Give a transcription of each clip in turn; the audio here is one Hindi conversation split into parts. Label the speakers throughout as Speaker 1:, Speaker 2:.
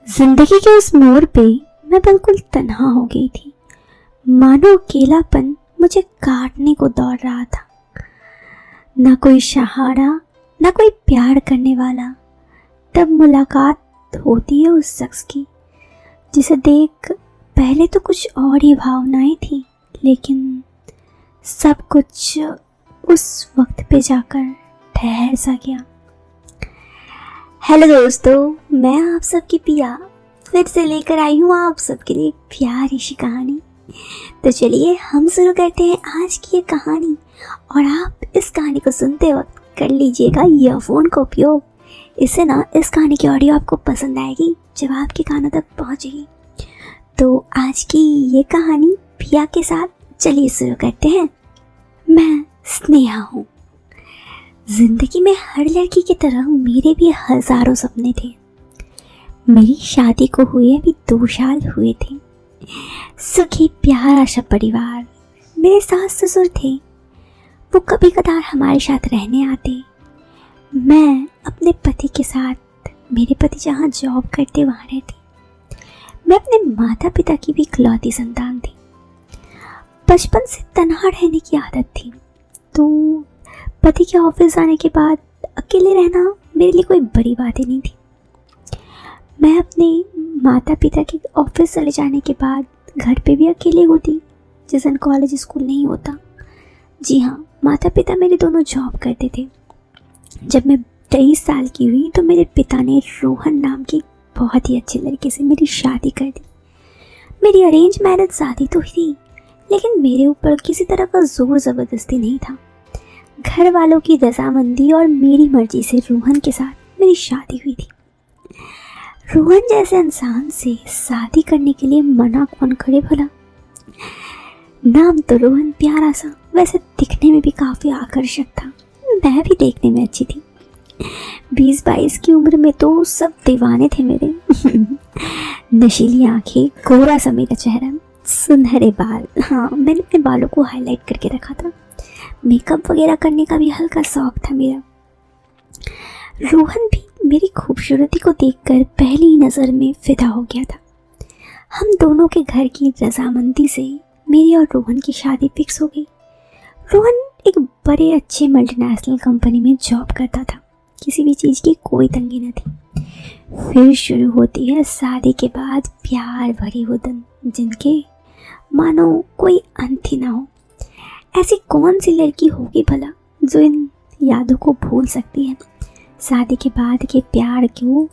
Speaker 1: जिंदगी के उस मोड़ पे मैं बिल्कुल तन्हा हो गई थी। मानो अकेलापन मुझे काटने को दौड़ रहा था। ना कोई सहारा, ना कोई प्यार करने वाला। तब मुलाकात होती है उस शख्स की जिसे देख पहले तो कुछ और ही भावनाएं थी, लेकिन सब कुछ उस वक्त पे जाकर ठहर सा गया। हेलो दोस्तों, मैं आप सबकी पिया फिर से लेकर आई हूँ आप सबके लिए प्यारी सी कहानी। तो चलिए हम शुरू करते हैं आज की ये कहानी। और आप इस कहानी को सुनते वक्त कर लीजिएगा ईयरफोन का उपयोग। इससे ना इस कहानी की ऑडियो आपको पसंद आएगी जब आपके कानों तक पहुँचेगी। तो आज की ये कहानी पिया के साथ चलिए शुरू करते हैं। मैं स्नेहा हूँ। जिंदगी में हर लड़की की तरह मेरे भी हजारों सपने थे। मेरी शादी को हुए अभी 2 साल हुए थे। सुखी प्यारा सा परिवार। मेरे सास ससुर थे, वो कभी कदार हमारे साथ रहने आते। मैं अपने पति के साथ, मेरे पति जहाँ जॉब करते वहाँ रहती। मैं अपने माता पिता की भी इकलौती संतान थी। बचपन से तन्हा रहने की आदत थी, तो पति के ऑफिस जाने के बाद अकेले रहना मेरे लिए कोई बड़ी बात ही नहीं थी। मैं अपने माता पिता के ऑफिस चले जाने के बाद घर पे भी अकेले होती, जिस दिन कॉलेज स्कूल नहीं होता। जी हाँ, माता पिता मेरे दोनों जॉब करते थे। जब मैं 23 साल की हुई तो मेरे पिता ने रोहन नाम की बहुत ही अच्छे लड़के से मेरी शादी कर दी। मेरी अरेंज मैरिज शादी तो थी, लेकिन मेरे ऊपर किसी तरह का जोर ज़बरदस्ती नहीं था। घर वालों की रजामंदी और मेरी मर्जी से रोहन के साथ मेरी शादी हुई थी। रोहन जैसे इंसान से शादी करने के लिए मना कौन करे भला। नाम तो रोहन प्यारा सा, वैसे दिखने में भी काफ़ी आकर्षक था। मैं भी देखने में अच्छी थी। 20-22 की उम्र में तो सब दीवाने थे मेरे। नशीली आंखें, गोरा सा मेरा चेहरा, सुनहरे बाल। हाँ, मैंने अपने बालों को हाईलाइट करके रखा था। मेकअप वगैरह करने का भी हल्का शौक था मेरा। रोहन भी मेरी खूबसूरती को देखकर पहली नज़र में फिदा हो गया था। हम दोनों के घर की रजामंदी से मेरी और रोहन की शादी फिक्स हो गई। रोहन एक बड़े अच्छे मल्टीनेशनल कंपनी में जॉब करता था। किसी भी चीज़ की कोई तंगी न थी। फिर शुरू होती है शादी के बाद प्यार भरी वो दिन, जिनके मानो कोई अंत ही ना हो। ऐसी कौन सी लड़की होगी भला जो इन यादों को भूल सकती है। शादी के बाद के प्यार को,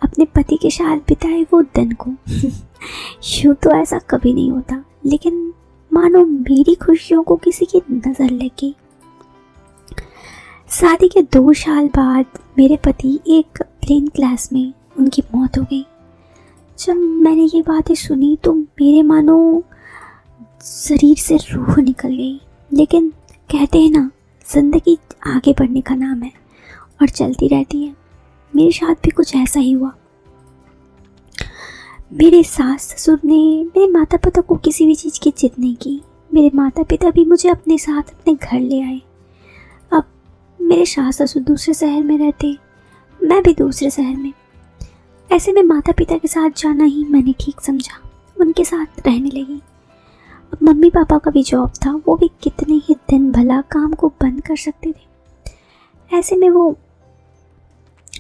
Speaker 1: अपने पति के साथ बिताए वो दिन को। यूँ तो ऐसा कभी नहीं होता, लेकिन मानो मेरी खुशियों को किसी की नज़र लग गई। शादी के 2 साल बाद मेरे पति एक प्लेन क्लैश में उनकी मौत हो गई। जब मैंने ये बातें सुनी तो मेरे मानो शरीर से रूह निकल गई। लेकिन कहते हैं ना, जिंदगी आगे बढ़ने का नाम है और चलती रहती है। मेरे साथ भी कुछ ऐसा ही हुआ। मेरे सास ससुर ने मेरे माता पिता को किसी भी चीज़ की जिद नहीं की। मेरे माता पिता भी मुझे अपने साथ अपने घर ले आए। अब मेरे सास ससुर दूसरे शहर में रहते, मैं भी दूसरे शहर में। ऐसे में माता पिता के साथ जाना ही मैंने ठीक समझा। उनके साथ रहने लगी। अब मम्मी पापा का भी जॉब था, वो भी कितने ही दिन भला काम को बंद कर सकते थे। ऐसे में वो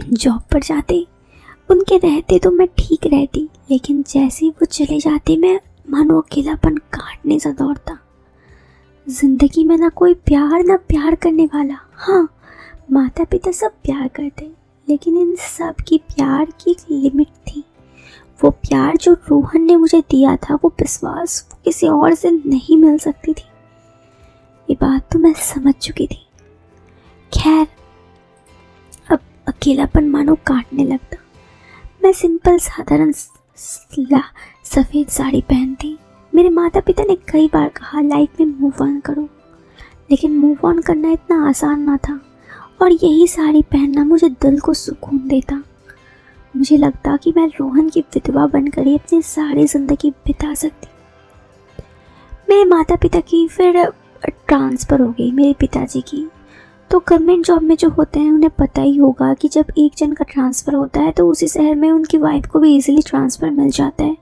Speaker 1: जॉब पर जाते, उनके रहते तो मैं ठीक रहती, लेकिन जैसे वो चले जाते मैं मानो अकेलापन काटने सा दौड़ता। जिंदगी में ना कोई प्यार, ना प्यार करने वाला। हाँ, माता पिता सब प्यार करते, लेकिन इन सब की प्यार की एक लिमिट थी। वो प्यार जो रोहन ने मुझे दिया था, वो विश्वास, वो किसी और से नहीं मिल सकती थी। ये बात तो मैं समझ चुकी थी। खैर, अब अकेलापन मानो काटने लगता। मैं सिंपल साधारण सफ़ेद साड़ी पहनती। मेरे माता पिता ने कई बार कहा लाइफ में मूव ऑन करो, लेकिन मूव ऑन करना इतना आसान ना था। और यही साड़ी पहनना मुझे दिल को सुकून देता। मुझे लगता कि मैं रोहन की विधवा बनकर ही अपनी सारी ज़िंदगी बिता सकती। मेरे माता पिता की फिर ट्रांसफ़र हो गई मेरे पिताजी की, तो गवर्नमेंट जॉब में जो होते हैं उन्हें पता ही होगा कि जब एक जन का ट्रांसफ़र होता है तो उसी शहर में उनकी वाइफ को भी इजीली ट्रांसफ़र मिल जाता है।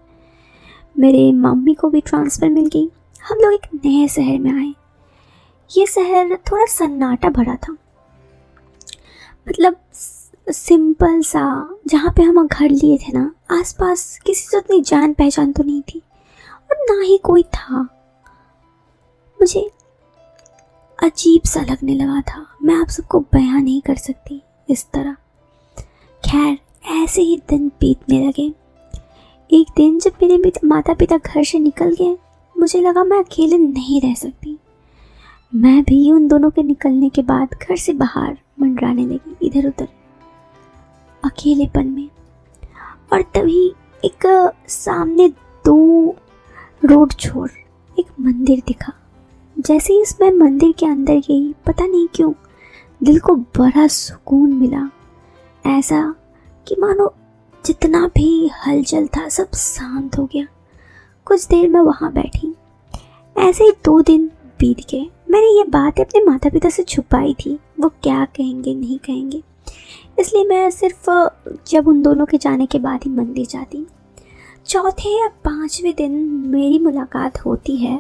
Speaker 1: मेरे मम्मी को भी ट्रांसफ़र मिल गई। हम लोग एक नए शहर में आए। ये शहर थोड़ा सन्नाटा भरा था, मतलब सिंपल सा। जहाँ पे हम घर लिए थे ना, आसपास किसी से उतनी जान पहचान तो नहीं थी और ना ही कोई था। मुझे अजीब सा लगने लगा था, मैं आप सबको बयान नहीं कर सकती इस तरह। खैर, ऐसे ही दिन बीतने लगे। एक दिन जब मेरे माता पिता घर से निकल गए, मुझे लगा मैं अकेले नहीं रह सकती। मैं भी उन दोनों के निकलने के बाद घर से बाहर मंडराने लगी, इधर उधर अकेलेपन में। और तभी एक सामने 2 रोड छोड़ एक मंदिर दिखा। जैसे ही मैं मंदिर के अंदर गई, पता नहीं क्यों दिल को बड़ा सुकून मिला। ऐसा कि मानो जितना भी हलचल था सब शांत हो गया। कुछ देर मैं वहाँ बैठी। ऐसे ही 2 दिन बीत गए। मैंने ये बात अपने माता पिता से छुपाई थी, वो क्या कहेंगे नहीं कहेंगे, इसलिए मैं सिर्फ जब उन दोनों के जाने के बाद ही मंदिर जाती। 4थे या 5वें दिन मेरी मुलाकात होती है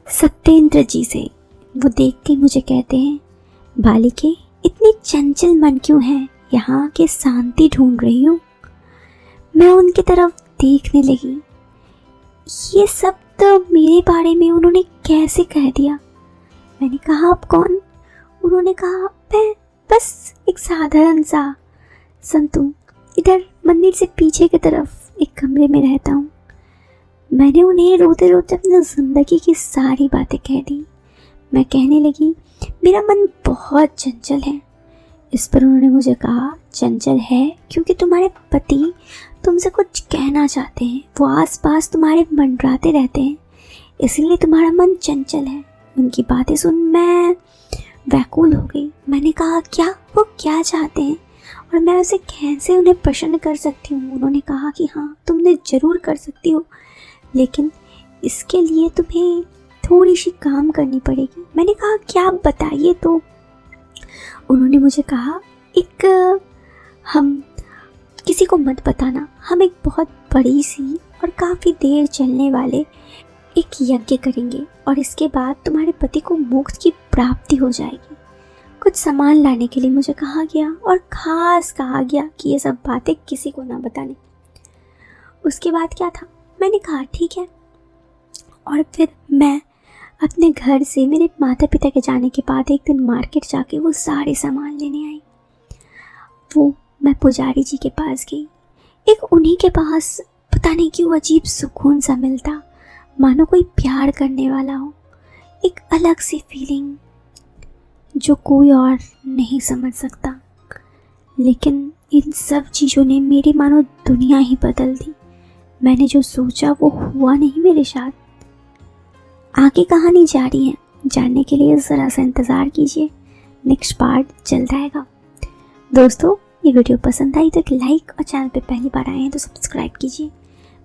Speaker 1: सत्येंद्र जी से। वो देख के मुझे कहते हैं, बालिके इतनी चंचल मन क्यों है, यहाँ के शांति ढूंढ रही हूँ। मैं उनकी तरफ देखने लगी। ये सब तो मेरे बारे में उन्होंने कैसे कह दिया। मैंने कहा, आप कौन? उन्होंने कहा, मैं बस एक साधारण सा संतू, इधर मंदिर से पीछे की तरफ एक कमरे में रहता हूँ। मैंने उन्हें रोते रोते अपनी ज़िंदगी की सारी बातें कह दी। मैं कहने लगी, मेरा मन बहुत चंचल है। इस पर उन्होंने मुझे कहा, चंचल है क्योंकि तुम्हारे पति तुमसे कुछ कहना चाहते हैं, वो आसपास तुम्हारे मंडराते रहते हैं, इसीलिए तुम्हारा मन चंचल है। उनकी बातें सुन मैं व्याकुल हो गई। मैंने कहा, क्या? वो क्या चाहते हैं और मैं उसे कैसे उन्हें प्रसन्न कर सकती हूँ? उन्होंने कहा कि हाँ, तुमने ज़रूर कर सकती हो, लेकिन इसके लिए तुम्हें थोड़ी सी काम करनी पड़ेगी। मैंने कहा, क्या? बताइए तो। उन्होंने मुझे कहा, हम किसी को मत बताना, हम एक बहुत बड़ी सी और काफ़ी देर चलने वाले एक यज्ञ करेंगे और इसके बाद तुम्हारे पति को मोक्ष की प्राप्ति हो जाएगी। कुछ सामान लाने के लिए मुझे कहा गया और ख़ास कहा गया कि ये सब बातें किसी को ना बताने। उसके बाद क्या था? मैंने कहा, ठीक है। और फिर मैं अपने घर से मेरे माता पिता के जाने के बाद एक दिन मार्केट जाके वो सारे सामान लेने आई। वो मैं पुजारी जी के पास गई। एक उन्हीं के पास पता नहीं क्यों अजीब सुकून सा मिलता, मानो कोई प्यार करने वाला हो। एक अलग सी फीलिंग जो कोई और नहीं समझ सकता। लेकिन इन सब चीज़ों ने मेरी मानो दुनिया ही बदल दी। मैंने जो सोचा वो हुआ नहीं मेरे साथ। आगे कहानी जारी है, जानने के लिए ज़रा सा इंतज़ार कीजिए, नेक्स्ट पार्ट जल्द आएगा। दोस्तों, ये वीडियो पसंद आई तो एक लाइक और चैनल पे पहली बार आए हैं तो सब्सक्राइब कीजिए।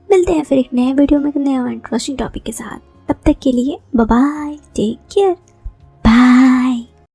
Speaker 1: मिलते हैं फिर एक नए वीडियो में एक नया इंटरेस्टिंग टॉपिक के साथ। तब तक के लिए बाय बाय, टेक केयर।